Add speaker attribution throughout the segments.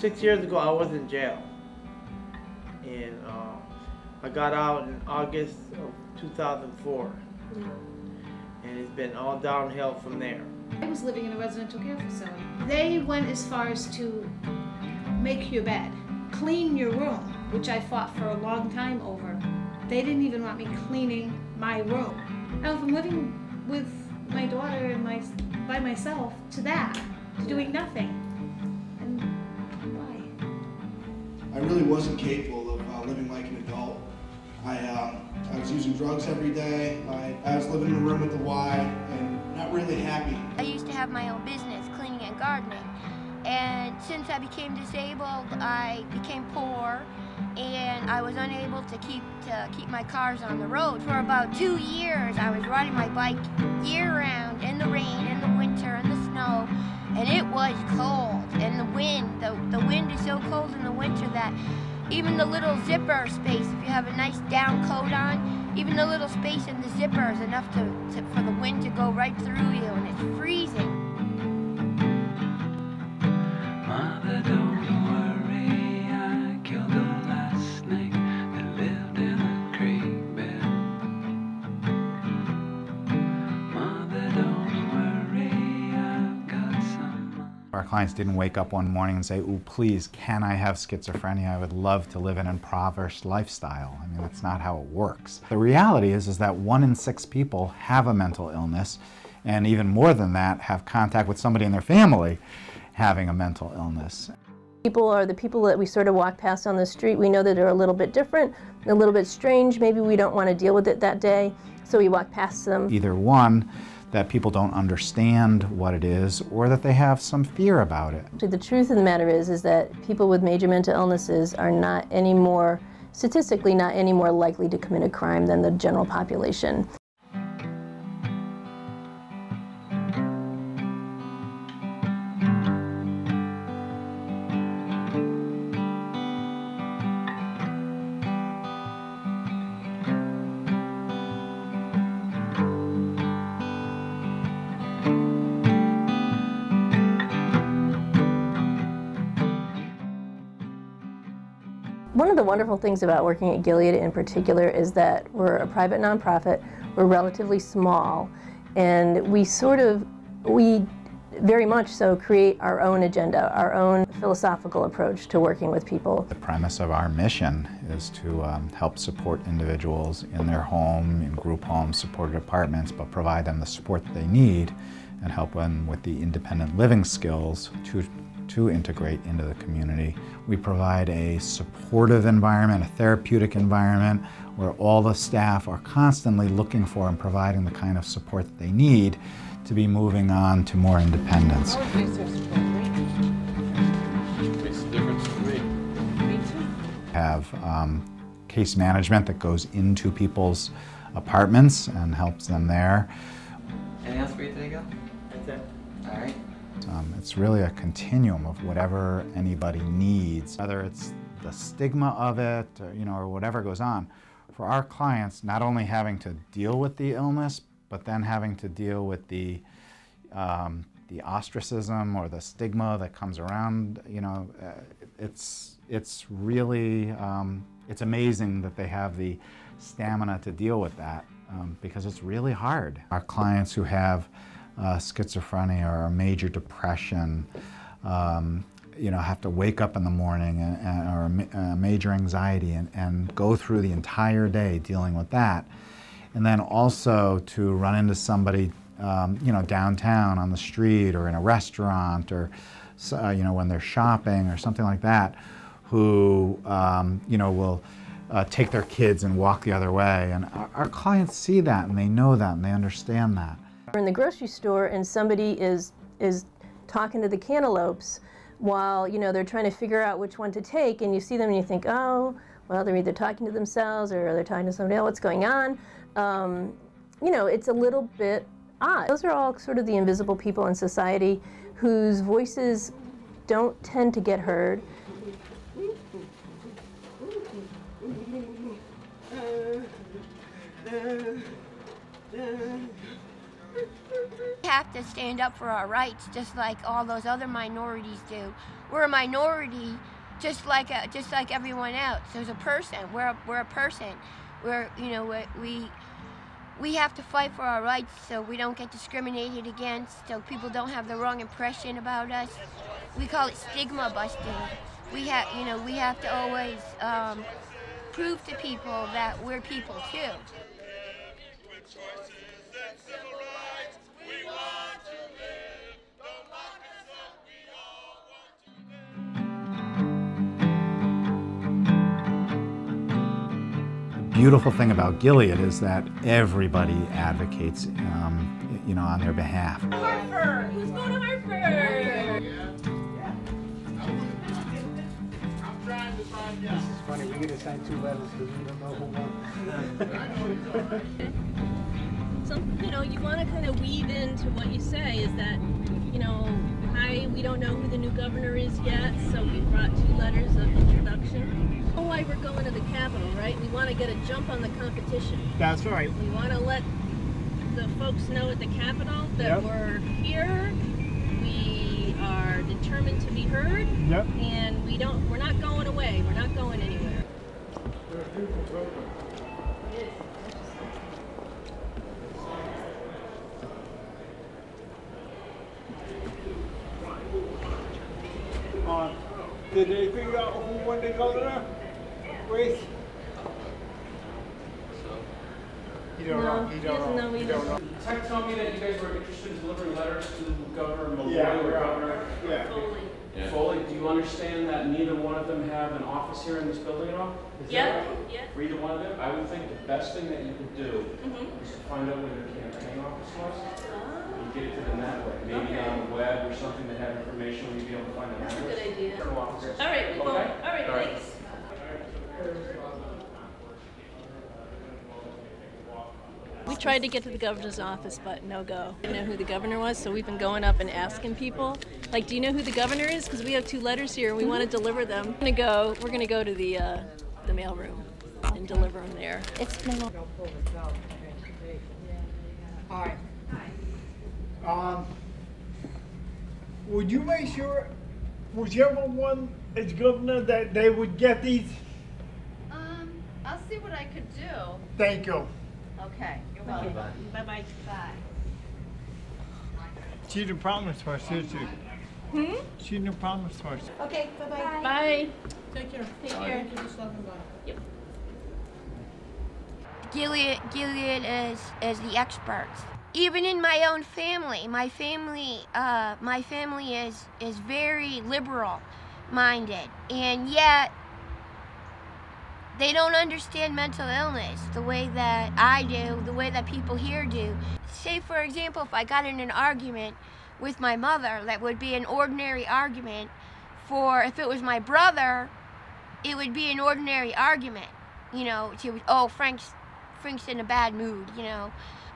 Speaker 1: 6 years ago, I was in jail. And I got out in August of 2004. And it's been all downhill from there.
Speaker 2: I was living in a residential care facility. They went as far as to make your bed, clean your room, which I fought for a long time over. They didn't even want me cleaning my room. Now from living with my daughter and by myself to that, to doing nothing. And why?
Speaker 3: I really wasn't capable of living like an adult. I was using drugs every day. I was living in a room with the Y and not really happy.
Speaker 4: I used to have my own business, cleaning and gardening. And since I became disabled, I became poor and I was unable to keep my cars on the road. For about 2 years, I was riding my bike year-round in the rain, in the winter, in the snow, and it was cold. And the wind is so cold in the winter that even the little zipper space, if you have a nice down coat on, even the little space in the zipper is enough for the wind to go right through you, and it's freezing.
Speaker 5: Mother, don't worry, I killed the last snake that lived in a creek bed. Mother, don't worry, I've got some.
Speaker 6: Our clients didn't wake up one morning and say, "Ooh, please, can I have schizophrenia? I would love to live an impoverished lifestyle." I mean, that's not how it works. The reality is that 1 in 6 people have a mental illness, and even more than that, have contact with somebody in their family having a mental illness.
Speaker 7: People are the people that we sort of walk past on the street. We know that they're a little bit different, a little bit strange. Maybe we don't want to deal with it that day, so we walk past them.
Speaker 6: Either one, that people don't understand what it is, or that they have some fear about it.
Speaker 7: The truth of the matter is that people with major mental illnesses are not any more, statistically not any more likely to commit a crime than the general population. One of the wonderful things about working at Gilead in particular is that we're a private nonprofit, we're relatively small, and we very much so create our own agenda, our own philosophical approach to working with people.
Speaker 6: The premise of our mission is to help support individuals in their home, in group homes, supported apartments, but provide them the support that they need and help them with the independent living skills to integrate into the community. We provide a supportive environment, a therapeutic environment, where all the staff are constantly looking for and providing the kind of support that they need to be moving on to more independence.
Speaker 8: Makes a difference to me.
Speaker 2: Me too.
Speaker 6: Have case management that goes into people's apartments and helps them there.
Speaker 9: Anything else for you today, Gil?
Speaker 1: That's it.
Speaker 9: All right.
Speaker 6: It's really a continuum of whatever anybody needs, whether it's the stigma of it, or whatever goes on. For our clients, not only having to deal with the illness, but then having to deal with the ostracism or the stigma that comes around, it's really, it's amazing that they have the stamina to deal with that, because it's really hard. Our clients who have schizophrenia or major depression, have to wake up in the morning or major anxiety and go through the entire day dealing with that. And then also to run into somebody, downtown on the street or in a restaurant or, when they're shopping or something like that, who, will take their kids and walk the other way. And our clients see that and they know that and they understand that.
Speaker 7: We're in the grocery store and somebody is talking to the cantaloupes while they're trying to figure out which one to take, and you see them and you think, oh, well, they're either talking to themselves or they're talking to somebody else. What's going on? It's a little bit odd. Those are all sort of the invisible people in society whose voices don't tend to get heard.
Speaker 4: have to stand up for our rights, just like all those other minorities do. We're a minority, just like everyone else. There's a person. We're a person. We have to fight for our rights so we don't get discriminated against, so people don't have the wrong impression about us. We call it stigma busting. We have to always prove to people that we're people too.
Speaker 6: The beautiful thing about Gilead is that everybody advocates, on their behalf.
Speaker 7: Hartford! Who's going to Hartford?
Speaker 1: This is funny, we get assigned 2 letters because we don't know who won.
Speaker 7: So, you want to kind of weave into what you say is that, hi, we don't know who the new governor is yet, so we brought 2 letters of introduction. Oh, why we're going to the Capitol, right? We want to get a jump on the competition.
Speaker 1: That's right.
Speaker 7: We want to let the folks know at the Capitol that we're here. We are determined to be heard.
Speaker 1: Yep.
Speaker 7: And we're not going away. We're not going anywhere.
Speaker 1: Did they figure out who won the governor race? You don't know.
Speaker 7: He doesn't know either.
Speaker 10: Tech told me that you guys were interested in delivering letters to Governor Malloy or Governor Foley. Do you understand that neither one of them have an office here in this building at all?
Speaker 7: Yeah.
Speaker 10: For either one of them? I would think the best thing that you could do is to find out where their campaign office was. And get it to them that way. Maybe on the web or something that had information where you'd be able to find an address.
Speaker 7: That's a good idea.
Speaker 10: All
Speaker 7: right, well, all right, thanks. We tried to get to the governor's office, but no go. We know who the governor was, so we've been going up and asking people, like, do you know who the governor is? Because we have 2 letters here and we want to deliver them. We're gonna go to the mailroom and deliver them there.
Speaker 4: It's been
Speaker 1: Hi. Would you make sure, whichever one is governor, that they would get these?
Speaker 11: I'll see what I could do.
Speaker 1: Thank you.
Speaker 11: Okay, you're welcome.
Speaker 7: Bye-bye.
Speaker 11: Bye.
Speaker 1: She didn't promise first, did she? She didn't promise first.
Speaker 7: Okay, bye-bye. Bye.
Speaker 1: Take care.
Speaker 7: Take care.
Speaker 1: Thank you for stopping by.
Speaker 7: Yep.
Speaker 4: Gilead is the experts. Even in my own family, my family is very liberal minded, and yet they don't understand mental illness the way that I do, the way that people here do. Say, for example, if I got in an argument with my mother, that would be an ordinary argument. If it was my brother, it would be an ordinary argument. She would, oh, Frank's in a bad mood,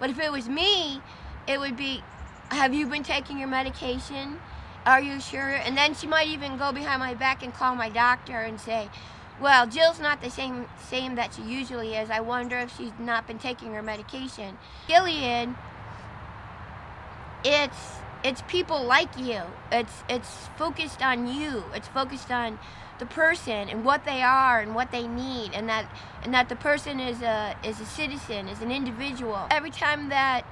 Speaker 4: But if it was me, it would be, have you been taking your medication? Are you sure? And then she might even go behind my back and call my doctor and say, well, Jill's not the same that she usually is. I wonder if she's not been taking her medication. Gilead, it's people like you. It's focused on you. It's focused on the person and what they are and what they need, and that the person is a citizen, is an individual. Every time that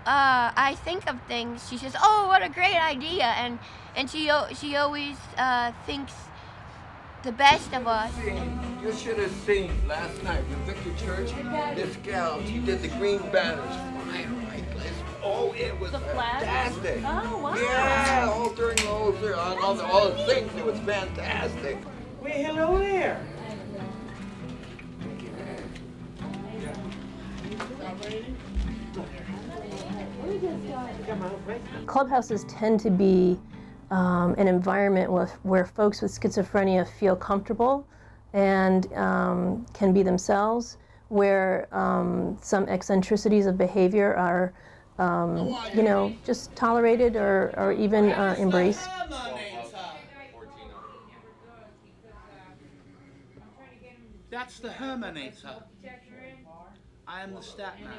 Speaker 4: I think of things, she says, "Oh, what a great idea!" and she always thinks the best of us.
Speaker 12: You should have seen last night with Victor Church. This gal, she did the green banners. Oh, it was fantastic.
Speaker 7: Oh, wow.
Speaker 12: Yeah, all during all the things, it was fantastic.
Speaker 1: Well, hello there.
Speaker 7: Clubhouses tend to be an environment where folks with schizophrenia feel comfortable and can be themselves, where some eccentricities of behavior are, just tolerated or even embraced.
Speaker 13: That's the Hermanator. I am the stat man.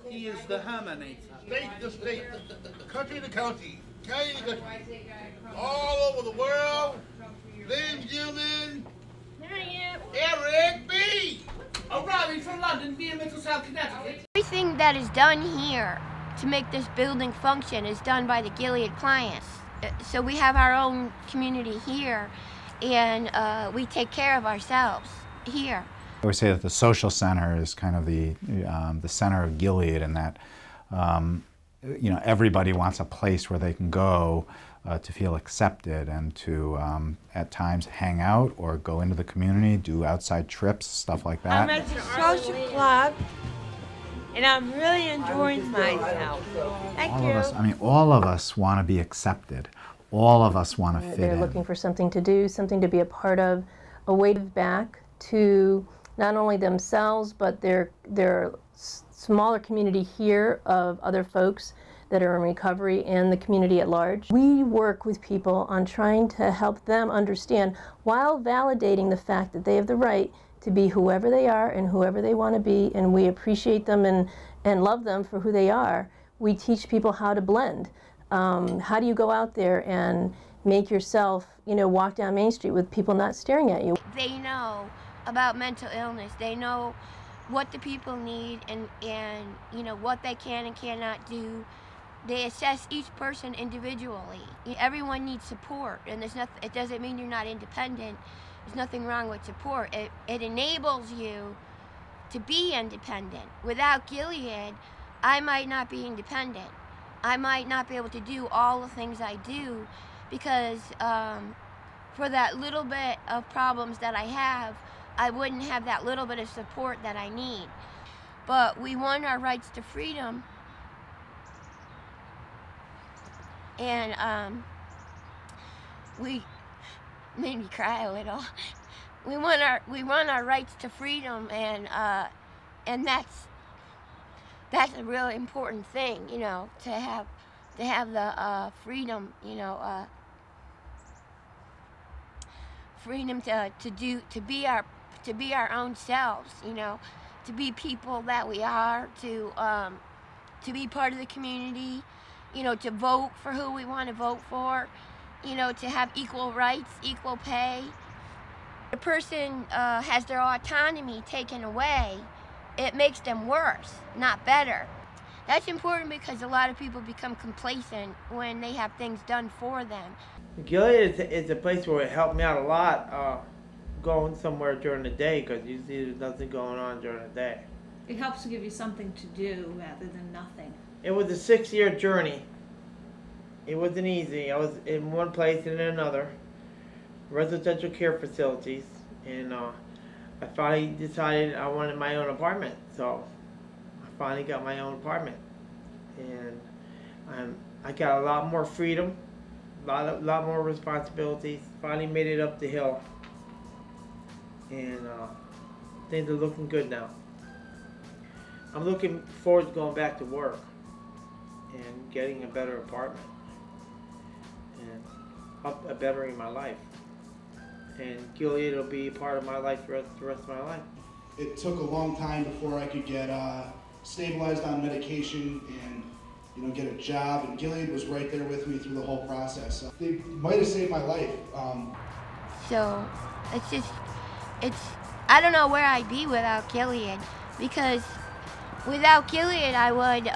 Speaker 13: He is the herminator.
Speaker 14: State to state, country to county, county to country, all over the world, ladies and gentlemen, Eric B.
Speaker 13: Arriving from London via Middletown, Connecticut.
Speaker 4: Everything that is done here to make this building function is done by the Gilead clients. So we have our own community here, and we take care of ourselves here.
Speaker 6: I would say that the social center is kind of the center of Gilead, and that you know, everybody wants a place where they can go to feel accepted and to at times hang out or go into the community, do outside trips, stuff like that.
Speaker 15: I'm at the social club and I'm really enjoying myself. Thank you.
Speaker 6: All of us want to be accepted. All of us want to fit in.
Speaker 7: They're looking for something to do, something to be a part of, a way to give back to not only themselves, but their smaller community here of other folks that are in recovery and the community at large. We work with people on trying to help them understand, while validating the fact that they have the right to be whoever they are and whoever they want to be, and we appreciate them and love them for who they are. We teach people how to blend. How do you go out there and make yourself, you know, walk down Main Street with people not staring at you?
Speaker 4: They know about mental illness. They know what the people need and you know, what they can and cannot do. They assess each person individually. Everyone needs support, and it doesn't mean you're not independent. There's nothing wrong with support. It enables you to be independent. Without Gilead, I might not be independent. I might not be able to do all the things I do because for that little bit of problems that I have, I wouldn't have that little bit of support that I need. But we won our rights to freedom, and we made me cry a little. We won our rights to freedom, and that's a really important thing, you know, to have the freedom, you know, freedom to be our own selves, you know, to be people that we are, to be part of the community, you know, to vote for who we want to vote for, you know, to have equal rights, equal pay. A person has their autonomy taken away, it makes them worse, not better. That's important because a lot of people become complacent when they have things done for them.
Speaker 1: Gilead is a place where it helped me out a lot going somewhere during the day, because usually there's nothing going on during the day.
Speaker 2: It helps to give you something to do rather than nothing.
Speaker 1: It was a 6-year journey. It wasn't easy. I was in one place and in another, residential care facilities, and I finally decided I wanted my own apartment. So I finally got my own apartment, and I got a lot more freedom, a lot more responsibilities. Finally made it up the hill, and things are looking good now. I'm looking forward to going back to work and getting a better apartment and bettering my life. And Gilead will be part of my life the rest of my life.
Speaker 3: It took a long time before I could get stabilized on medication and, you know, get a job. And Gilead was right there with me through the whole process. So they might have saved my life.
Speaker 4: So I don't know where I'd be without Gilead, because without Gilead I would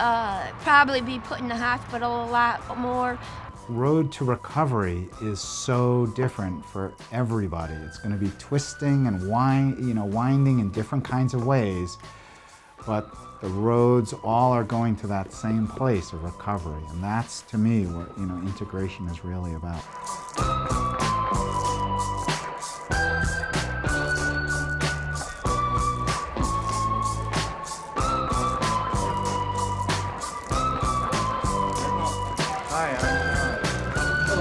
Speaker 4: probably be put in the hospital a lot more.
Speaker 6: Road to recovery is so different for everybody. It's going to be twisting and winding in different kinds of ways, but the roads all are going to that same place of recovery, and that's, to me, what integration is really about.
Speaker 1: Hi, I'm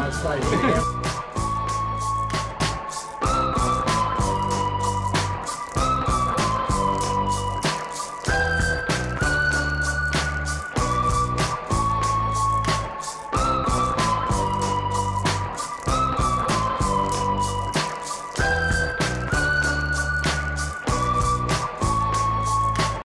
Speaker 1: on site.